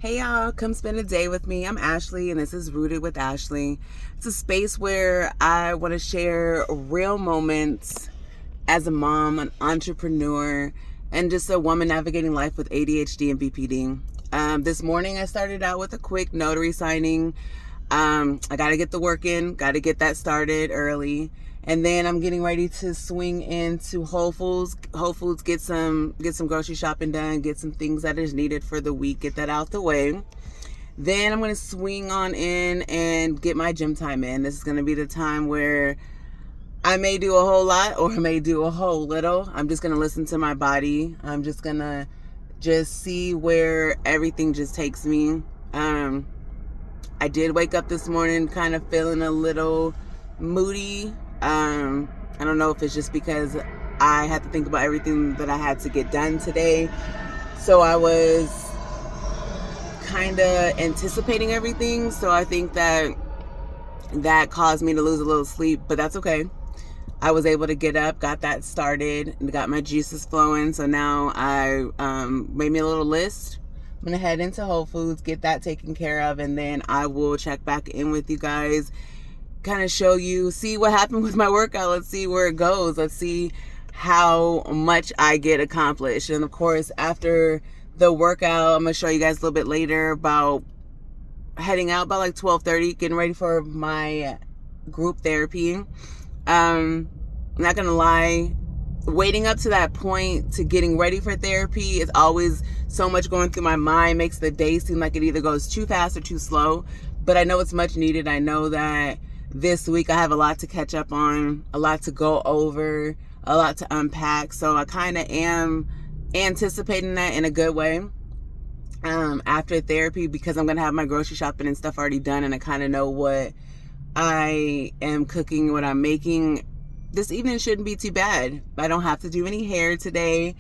Hey y'all, come spend a day with me. I'm Ashley and this is Rooted with Ashley. It's a space where I want to share real moments as a mom, an entrepreneur, and just a woman navigating life with ADHD and BPD. This morning I started out with a quick notary signing. I got to get the work in, got to get that started early. And then I'm getting ready to swing into Whole Foods, get some grocery shopping done, get some things that is needed for the week, get that out the way. Then I'm going to swing on in and get my gym time in. This is going to be the time where I may do a whole lot or I may do a whole little. I'm just going to listen to my body. I'm just going to see where everything just takes me. I did wake up this morning kind of feeling a little moody. I don't know if it's just because I had to think about everything that I had to get done today. So I was kind of anticipating everything. So I think that caused me to lose a little sleep, but that's okay. I was able to get up, got that started, and got my juices flowing. So now I made me a little list. I'm going to head into Whole Foods, get that taken care of, and then I will check back in with you guys, kind of show you, see what happened with my workout. Let's see where it goes. Let's see how much I get accomplished. And of course, after the workout, I'm going to show you guys a little bit later about heading out by like 12:30, getting ready for my group therapy. I'm not going to lie, waiting up to that point to getting ready for therapy is always so much going through my mind, makes the day seem like it either goes too fast or too slow. But I know it's much needed. I know that this week I have a lot to catch up on, a lot to go over, a lot to unpack. So I kind of am anticipating that in a good way after therapy, because I'm going to have my grocery shopping and stuff already done, and I kind of know what I am cooking, what I'm making. This evening shouldn't be too bad. I don't have to do any hair today.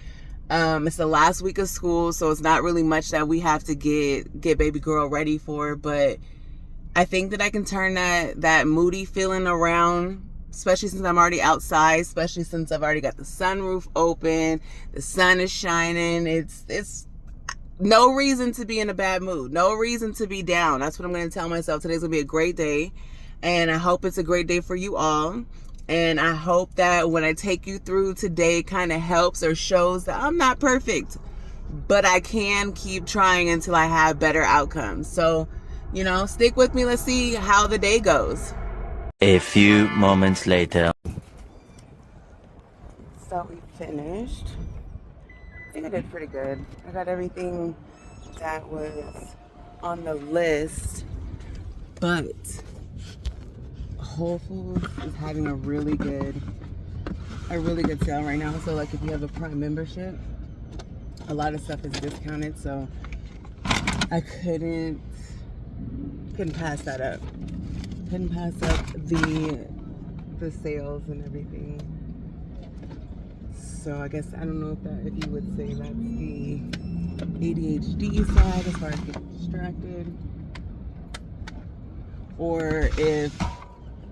It's the last week of school, so it's not really much that we have to get baby girl ready for, but I think that I can turn that moody feeling around, especially since I'm already outside, especially since I've already got the sunroof open, the sun is shining. It's no reason to be in a bad mood, no reason to be down. That's what I'm going to tell myself. Today's going to be a great day, and I hope it's a great day for you all. And I hope that when I take you through today, it kind of helps or shows that I'm not perfect, but I can keep trying until I have better outcomes. So, stick with me. Let's see how the day goes. A few moments later. So we finished. I think I did pretty good. I got everything that was on the list, but Whole Foods is having a really good sale right now. So like if you have a Prime membership, a lot of stuff is discounted. So I couldn't pass that up. Couldn't pass up the sales and everything. So I guess, I don't know if you would say that's the ADHD side as far as getting distracted, or if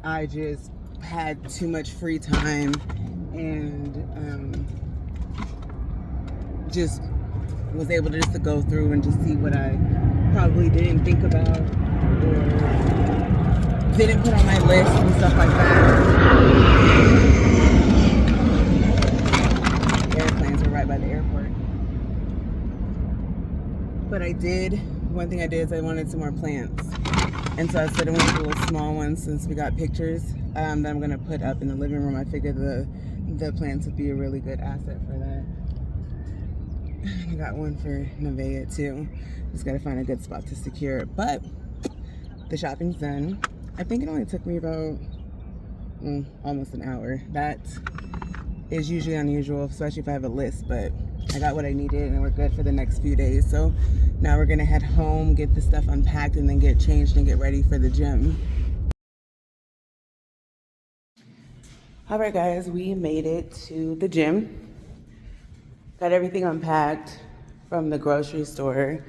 I just had too much free time and just was able to just go through and just see what I probably didn't think about or didn't put on my list and stuff like that. Airplanes were right by the airport. But one thing I did is I wanted some more plants. And so I said I went to little small ones since we got pictures that I'm going to put up in the living room. I figured the plants would be a really good asset for that. I got one for Nevaeh too. Just got to find a good spot to secure it. But the shopping's done. I think it only took me about almost an hour. That is usually unusual, especially if I have a list, but I got what I needed and we're good for the next few days. So now we're gonna head home, get the stuff unpacked, and then get changed and get ready for the gym. All right, guys, we made it to the gym. Got everything unpacked from the grocery store,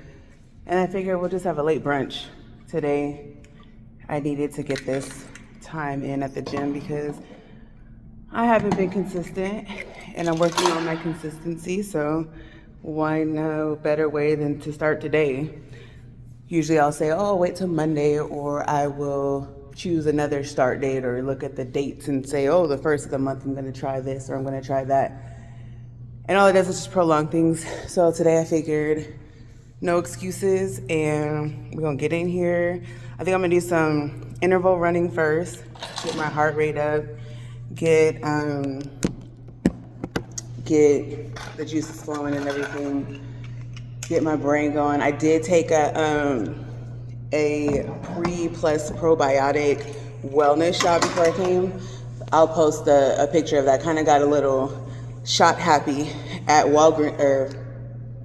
and I figured we'll just have a late brunch today. I needed to get this time in at the gym because I haven't been consistent and I'm working on my consistency, so why no better way than to start today? Usually I'll say, oh, wait till Monday, or I will choose another start date or look at the dates and say, oh, the first of the month I'm going to try this or I'm going to try that. And all it does is just prolong things. So today I figured no excuses, and we're going to get in here. I think I'm going to do some interval running first, get my heart rate up, get the juices flowing and everything, get my brain going. I did take a pre plus probiotic wellness shot before I came. I'll post a picture of that. Kind of got a little shot happy at Walgreens or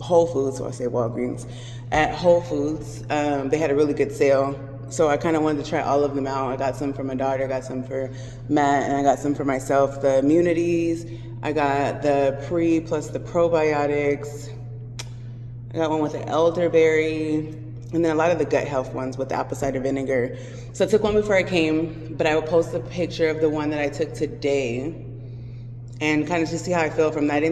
Whole Foods. So I say Walgreens at Whole Foods. They had a really good sale, so I kind of wanted to try all of them out. I got some for my daughter, I got some for Matt, and I got some for myself. The immunities, I got the pre plus the probiotics. I got one with the elderberry, and then a lot of the gut health ones with the apple cider vinegar. So I took one before I came, but I will post a picture of the one that I took today and kind of just see how I feel from that. I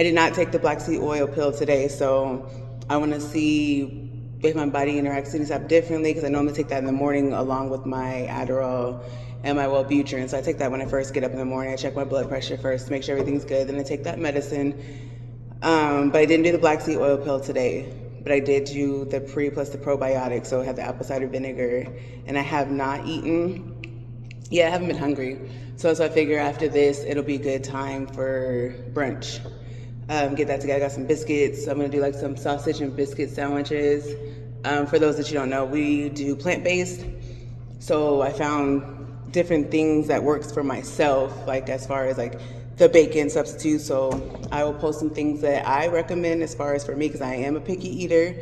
did not take the black seed oil pill today, so I want to see if my body interacts with these up differently, because I normally take that in the morning along with my Adderall and my Wellbutrin. So I take that when I first get up in the morning. I check my blood pressure first to make sure everything's good. Then I take that medicine. But I didn't do the black seed oil pill today. But I did do the pre plus the probiotic. So I had the apple cider vinegar. And I have not eaten. Yeah, I haven't been hungry. So I figure after this, it'll be a good time for brunch. Get that together. I got some biscuits. I'm going to do like some sausage and biscuit sandwiches. For those that you don't know, we do plant-based. So I found different things that works for myself, like as far as like the bacon substitute. So I will post some things that I recommend as far as for me, because I am a picky eater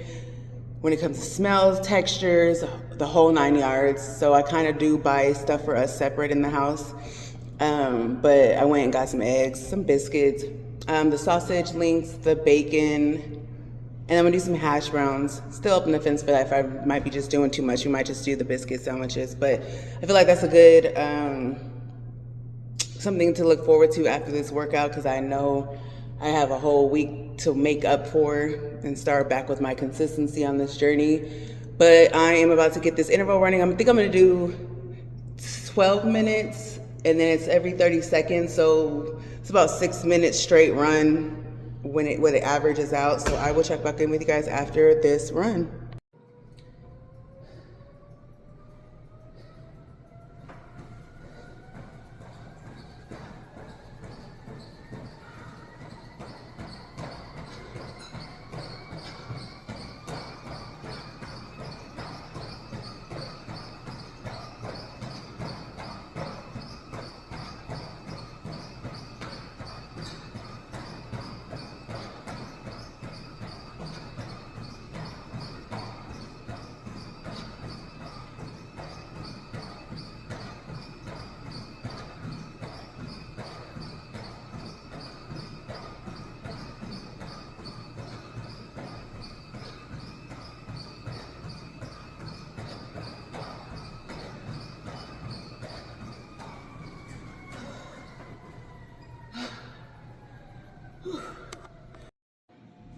when it comes to smells, textures, the whole 9 yards. So I kind of do buy stuff for us separate in the house. But I went and got some eggs, some biscuits, the sausage links, the bacon, and I'm gonna do some hash browns. Still up on the fence for that. If I might be just doing too much, we might just do the biscuit sandwiches. But I feel like that's a good something to look forward to after this workout, because I know I have a whole week to make up for and start back with my consistency on this journey. But I am about to get this interval running. I think I'm gonna do 12 minutes, and then it's every 30 seconds. So it's about 6 minutes straight run when it averages out. So I will check back in with you guys after this run.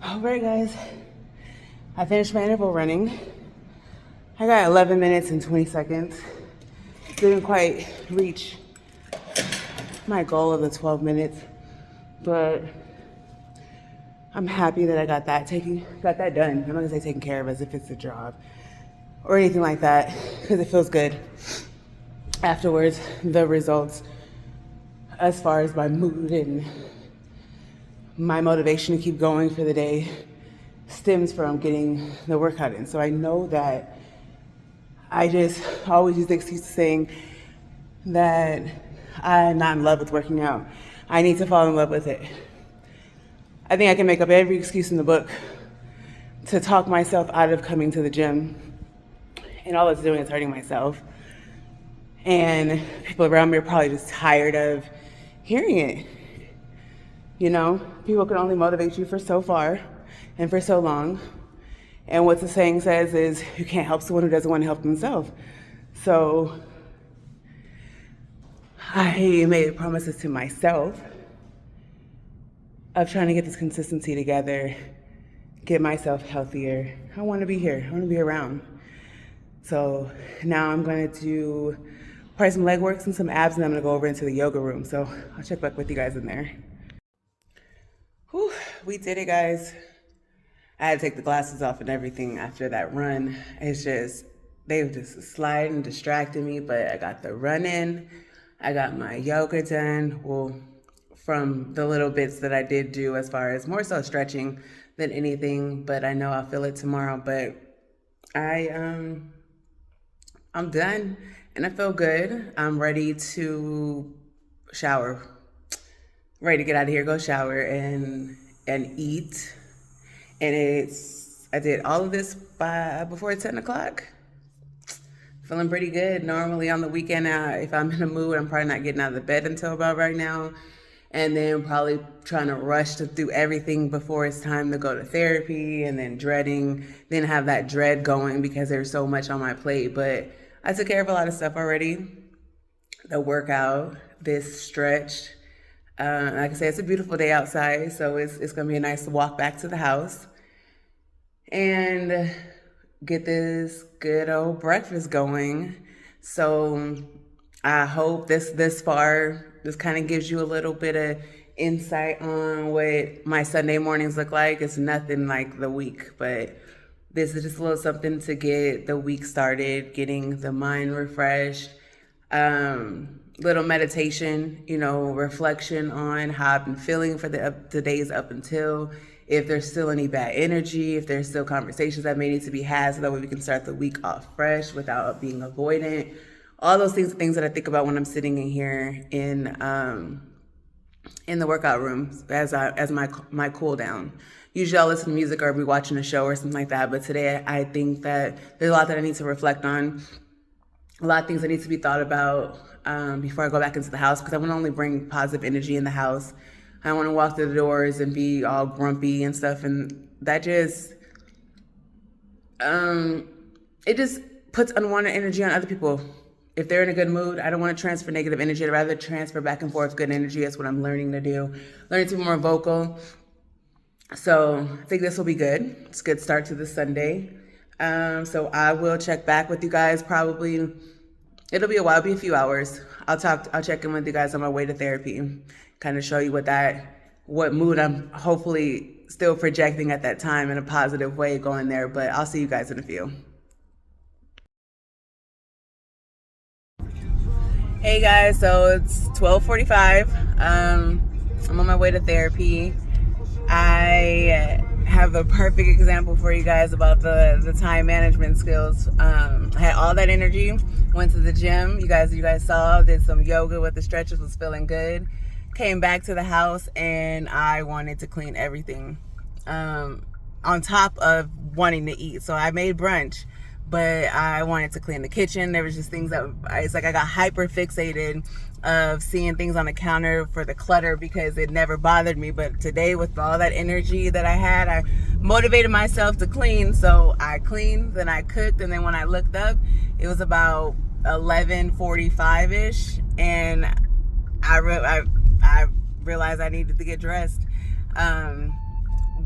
All right, guys, I finished my interval running. I got 11 minutes and 20 seconds. Didn't quite reach my goal of the 12 minutes, but I'm happy that I got that done. I'm not gonna say taken care of as if it's a job or anything like that, because it feels good afterwards. The results, as far as my mood and my motivation to keep going for the day, stems from getting the workout in. So I know that I just always use the excuse of saying that I'm not in love with working out. I need to fall in love with it. I think I can make up every excuse in the book to talk myself out of coming to the gym, and all it's doing is hurting myself. And people around me are probably just tired of hearing it. You know, people can only motivate you for so far and for so long. And what the saying says is, you can't help someone who doesn't want to help themselves. So I made promises to myself of trying to get this consistency together get myself healthier. I want to be here. I want to be around. So now I'm going to do probably some leg works and some abs, and I'm going to go over into the yoga room. So I'll check back with you guys in there. Whew, we did it, guys. I had to take the glasses off and everything after that run. It's just, they've just sliding and distracted me, but I got the run in. I got my yoga done. Well, from the little bits that I did do as far as more so stretching than anything, but I know I'll feel it tomorrow. But I'm done and I feel good. I'm ready to shower. Ready to get out of here, go shower and eat. And I did all of this before 10 o'clock. Feeling pretty good. Normally on the weekend, if I'm in a mood, I'm probably not getting out of the bed until about right now. And then probably trying to rush to do everything before it's time to go to therapy, and then then have that dread going because there's so much on my plate. But I took care of a lot of stuff already. The workout, this stretch. Like I said, it's a beautiful day outside, so it's going to be a nice walk back to the house and get this good old breakfast going. So I hope this far, this kind of gives you a little bit of insight on what my Sunday mornings look like. It's nothing like the week, but this is just a little something to get the week started, getting the mind refreshed. Little meditation, reflection on how I've been feeling for the days up until, if there's still any bad energy, if there's still conversations that may need to be had, so that way we can start the week off fresh without being avoidant. All those things that I think about when I'm sitting in here in the workout room as my cool down. Usually I'll listen to music or be watching a show or something like that, but today I think that there's a lot that I need to reflect on, a lot of things that need to be thought about before I go back into the house, because I want to only bring positive energy in the house. I don't want to walk through the doors and be all grumpy and stuff, and that just it just puts unwanted energy on other people. If they're in a good mood, I don't want to transfer negative energy. I'd rather transfer back and forth good energy. That's what I'm learning to do. Learning to be more vocal. So I think this will be good. It's a good start to the Sunday. So I will check back with you guys probably. It'll be a while, it'll be a few hours. I'll check in with you guys on my way to therapy, kind of show you what mood I'm hopefully still projecting at that time in a positive way going there, but I'll see you guys in a few. Hey guys, so it's 12:45. I'm on my way to therapy. I have a perfect example for you guys about the time management skills. I had all that energy, went to the gym. You guys saw, did some yoga with the stretches, was feeling good. Came back to the house and I wanted to clean everything. On top of wanting to eat. So I made brunch, but I wanted to clean the kitchen. There was just things it's like I got hyper fixated of seeing things on the counter for the clutter because it never bothered me. But today, with all that energy that I had, I motivated myself to clean. So I cleaned, then I cooked, and then when I looked up, it was about 11:45-ish, and I realized I needed to get dressed.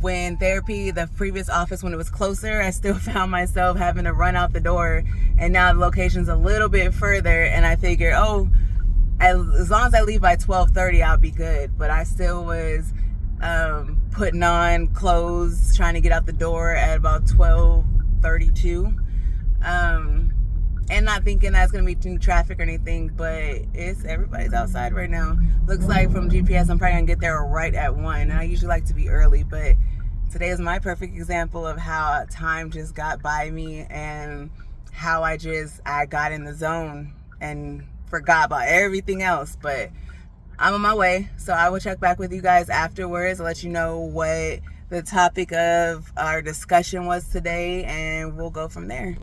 When therapy, the previous office, when it was closer, I still found myself having to run out the door, and now the location's a little bit further, and I figured, as long as I leave by 12:30, I'll be good. But I still was putting on clothes, trying to get out the door at about 12:32, and not thinking that's gonna be any traffic or anything. But everybody's outside right now. Looks like from GPS, I'm probably gonna get there right at 1. And I usually like to be early, but today is my perfect example of how time just got by me and how I got in the zone and forgot about everything else. But I'm on my way, so I will check back with you guys afterwards. I'll let you know what the topic of our discussion was today, and we'll go from there.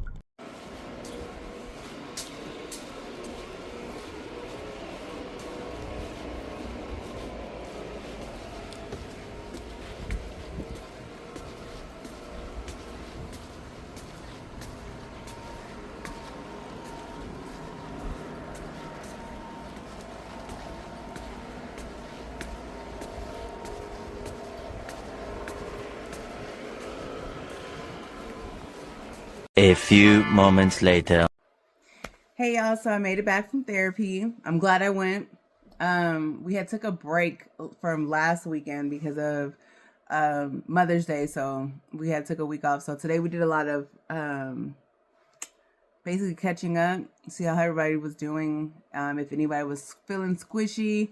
A few moments later. Hey y'all, so I made it back from therapy. I'm glad I went. We had took a break from last weekend because of Mother's Day, so we had took a week off. So today we did a lot of basically catching up, see how everybody was doing. If anybody was feeling squishy,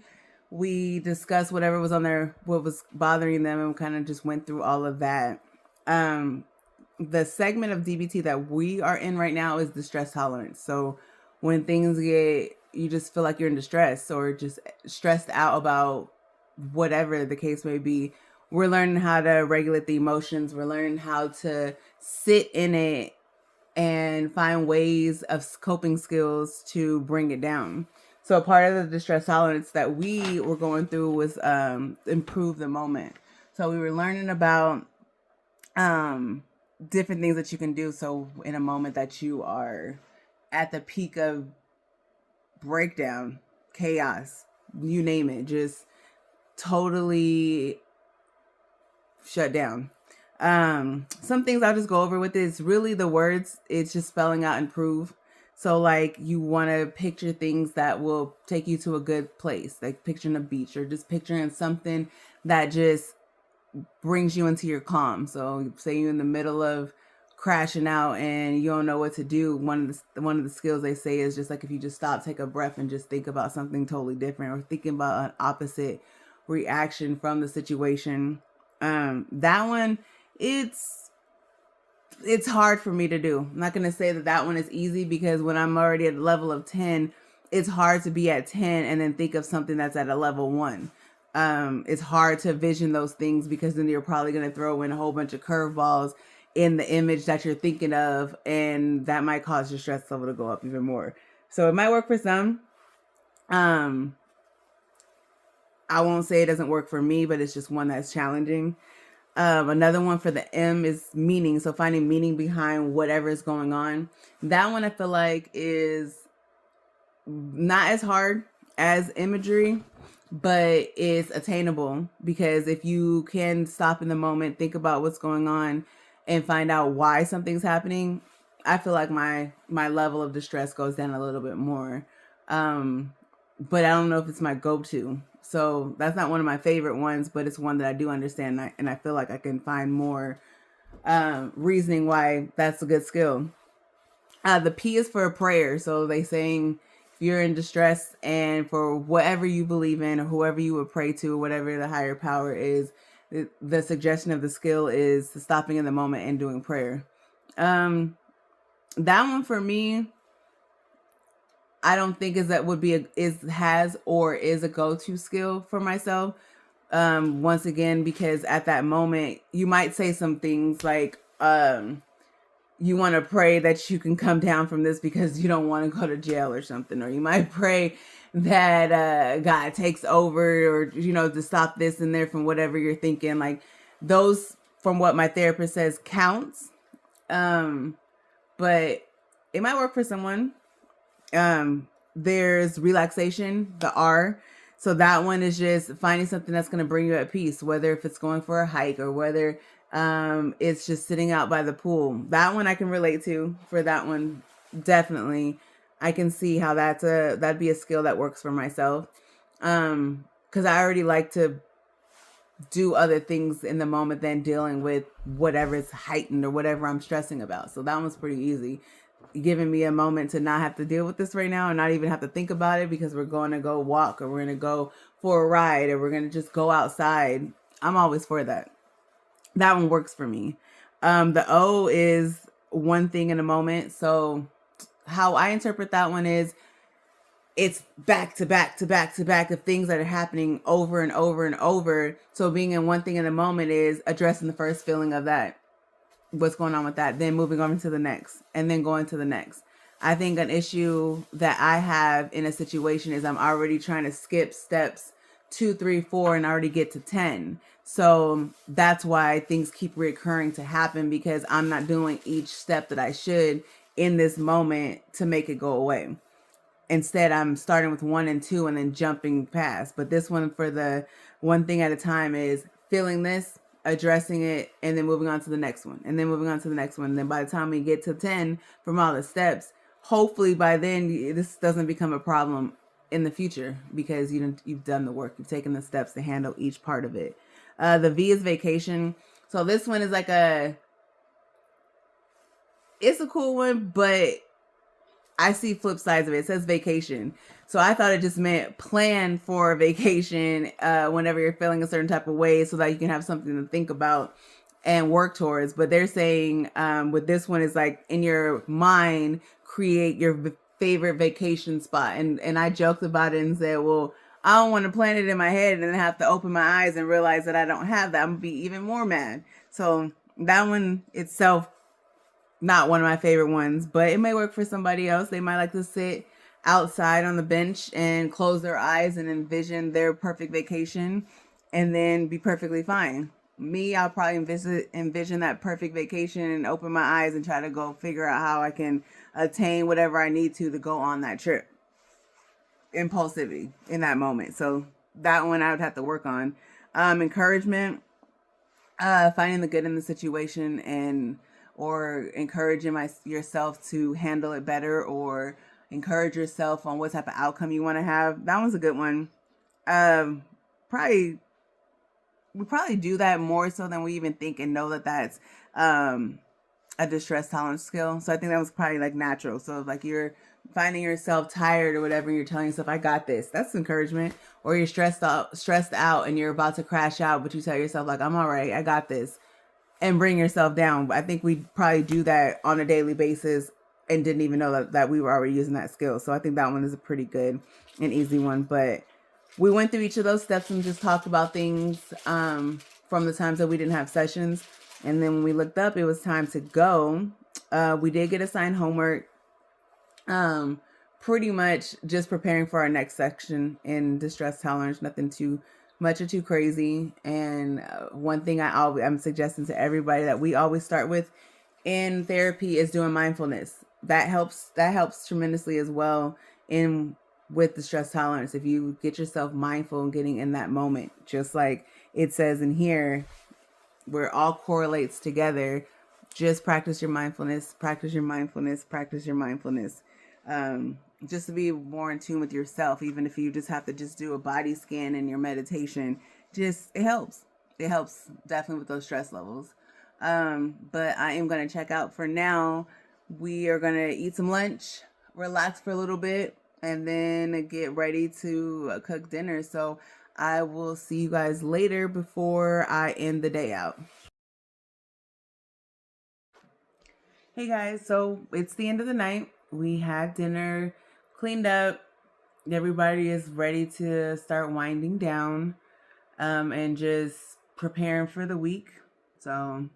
we discussed whatever was on their, what was bothering them, and kind of just went through all of that. The segment of DBT that we are in right now is the stress tolerance. So when things get, you just feel like you're in distress or just stressed out about whatever the case may be, we're learning how to regulate the emotions. We're learning how to sit in it and find ways of coping skills to bring it down. So a part of the distress tolerance that we were going through was improve the moment. So we were learning about different things that you can do. So in a moment that you are at the peak of breakdown, chaos, you name it, just totally shut down. Some things I'll just go over with is really the words. It's just spelling out improve. So like you want to picture things that will take you to a good place, like picturing a beach or just picturing something that just brings you into your calm. So say you're in the middle of crashing out and you don't know what to do. One of the skills they say is just like if you just stop, take a breath, and just think about something totally different, or thinking about an opposite reaction from the situation. That one, it's hard for me to do. I'm not gonna say that one is easy, because when I'm already at a level of 10, it's hard to be at 10 and then think of something that's at a level 1. It's hard to vision those things, because then you're probably going to throw in a whole bunch of curveballs in the image that you're thinking of, and that might cause your stress level to go up even more. So it might work for some. I won't say it doesn't work for me, but it's just one that's challenging. Another one for the M is meaning. So finding meaning behind whatever is going on. That one I feel like is not as hard as imagery, but it's attainable, because if you can stop in the moment, think about what's going on, and find out why something's happening, I feel like my level of distress goes down a little bit more. But I don't know if it's my go-to. So that's not one of my favorite ones, but it's one that I do understand, and I feel like I can find more reasoning why that's a good skill. The P is for a prayer. So they saying if you're in distress and for whatever you believe in, or whoever you would pray to, or whatever the higher power is, the suggestion of the skill is stopping in the moment and doing prayer. That one for me, I don't think is a go-to skill for myself. Once again, because at that moment you might say some things like, you want to pray that you can come down from this because you don't want to go to jail or something. Or you might pray that God takes over, or, to stop this and there from whatever you're thinking. Like those, from what my therapist says, counts. But it might work for someone. There's relaxation, the R. So that one is just finding something that's going to bring you at peace, whether if it's going for a hike or whether it's just sitting out by the pool. That one I can relate to. For that one, definitely, I can see how that'd be a skill that works for myself. Because I already like to do other things in the moment than dealing with whatever is heightened or whatever I'm stressing about. So that one's pretty easy. Giving me a moment to not have to deal with this right now, and not even have to think about it, because we're going to go walk, or we're going to go for a ride, or we're going to just go outside. I'm always for that. That one works for me. The O is one thing in a moment. So how I interpret that one is, it's back to back to back to back of things that are happening over and over and over. So being in one thing in a moment is addressing the first feeling of that, what's going on with that, then moving on to the next, and then going to the next. I think an issue that I have in a situation is I'm already trying to skip steps 2, 3, 4, and already get to 10. So that's why things keep reoccurring to happen, because I'm not doing each step that I should in this moment to make it go away. Instead, I'm starting with 1 and 2 and then jumping past. But this one, for the one thing at a time, is feeling this. addressing it, and then moving on to the next one, and then moving on to the next one. And then by the time we get to 10 from all the steps, hopefully by then this doesn't become a problem in the future, because you've done the work, you've taken the steps to handle each part of it. The V is vacation. So this one is like it's a cool one, but I see flip sides of it. It says vacation. So I thought it just meant plan for a vacation whenever you're feeling a certain type of way, so that you can have something to think about and work towards. But they're saying with this one is like in your mind, create your favorite vacation spot. And I joked about it and said, well, I don't want to plan it in my head and then have to open my eyes and realize that I don't have that. I'm going to be even more mad. So that one itself, not one of my favorite ones, but it may work for somebody else. They might like to sit outside on the bench and close their eyes and envision their perfect vacation and then be perfectly fine. Me, I'll probably envision that perfect vacation and open my eyes and try to go figure out how I can attain whatever I need to go on that trip. Impulsivity in that moment. So that one I would have to work on. Encouragement, finding the good in the situation and or encouraging yourself to handle it better, or encourage yourself on what type of outcome you want to have. That one's a good one. We probably do that more so than we even think and know that that's a distress tolerance skill. So I think that was probably like natural. So like you're finding yourself tired or whatever, and you're telling yourself, I got this. That's encouragement. Or you're stressed out and you're about to crash out, but you tell yourself like, I'm all right, I got this. And bring yourself down. I think we probably do that on a daily basis and didn't even know that we were already using that skill. So I think that one is a pretty good and easy one. But we went through each of those steps and just talked about things from the times that we didn't have sessions. And then when we looked up, it was time to go. We did get assigned homework. Pretty much just preparing for our next section in distress tolerance. Nothing too much or too crazy. And one thing I'm suggesting to everybody that we always start with in therapy is doing mindfulness. That helps tremendously as well with the stress tolerance. If you get yourself mindful and getting in that moment, just like it says in here, where all correlates together, just practice your mindfulness, practice your mindfulness, practice your mindfulness. Just to be more in tune with yourself, even if you just have to just do a body scan in your meditation, it helps definitely with those stress levels. But I am going to check out for now. We are going to eat some lunch, relax for a little bit, and then get ready to cook dinner. So I will see you guys later before I end the day out. Hey guys, so it's the end of the night. We had dinner, cleaned up. Everybody is ready to start winding down and just preparing for the week. So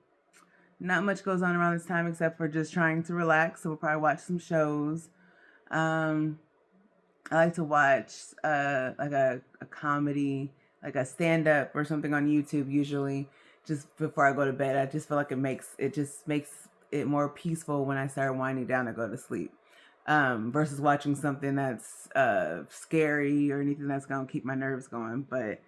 not much goes on around this time except for just trying to relax. So we'll probably watch some shows. I like to watch like a comedy, like a stand-up or something on YouTube usually, just before I go to bed. I just feel like it makes it more peaceful when I start winding down to go to sleep. Versus watching something that's scary or anything that's going to keep my nerves going. But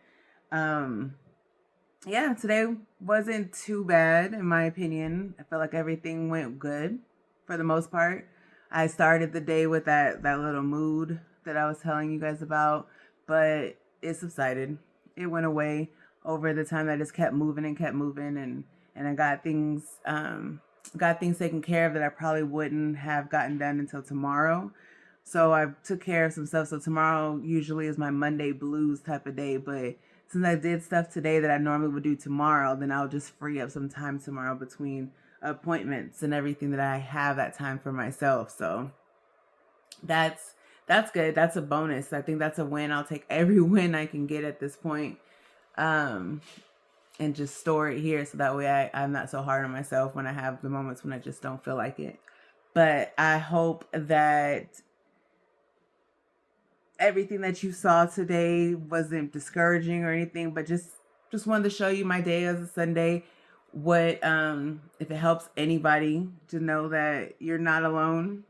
yeah, today wasn't too bad in my opinion. I felt like everything went good for the most part. I started the day with that little mood that I was telling you guys about, but it subsided. It went away over the time that I just kept moving and I got things taken care of that I probably wouldn't have gotten done until tomorrow. So I took care of some stuff. So tomorrow usually is my Monday blues type of day. But since I did stuff today that I normally would do tomorrow, then I'll just free up some time tomorrow between appointments and everything that I have that time for myself. So that's good. That's a bonus. I think that's a win. I'll take every win I can get at this point. And just store it here so that way I'm not so hard on myself when I have the moments when I just don't feel like it. But I hope that everything that you saw today wasn't discouraging or anything, but just wanted to show you my day as a Sunday. What if it helps anybody to know that you're not alone.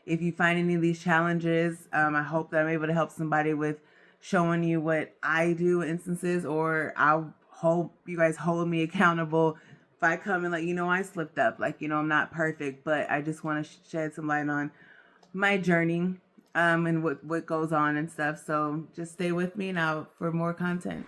If you find any of these challenges, I hope that I'm able to help somebody with showing you what I do in instances, or I'll hope you guys hold me accountable. If I come and let you know I slipped up, like, I'm not perfect, but I just want to shed some light on my journey and what goes on and stuff. So just stay with me now for more content.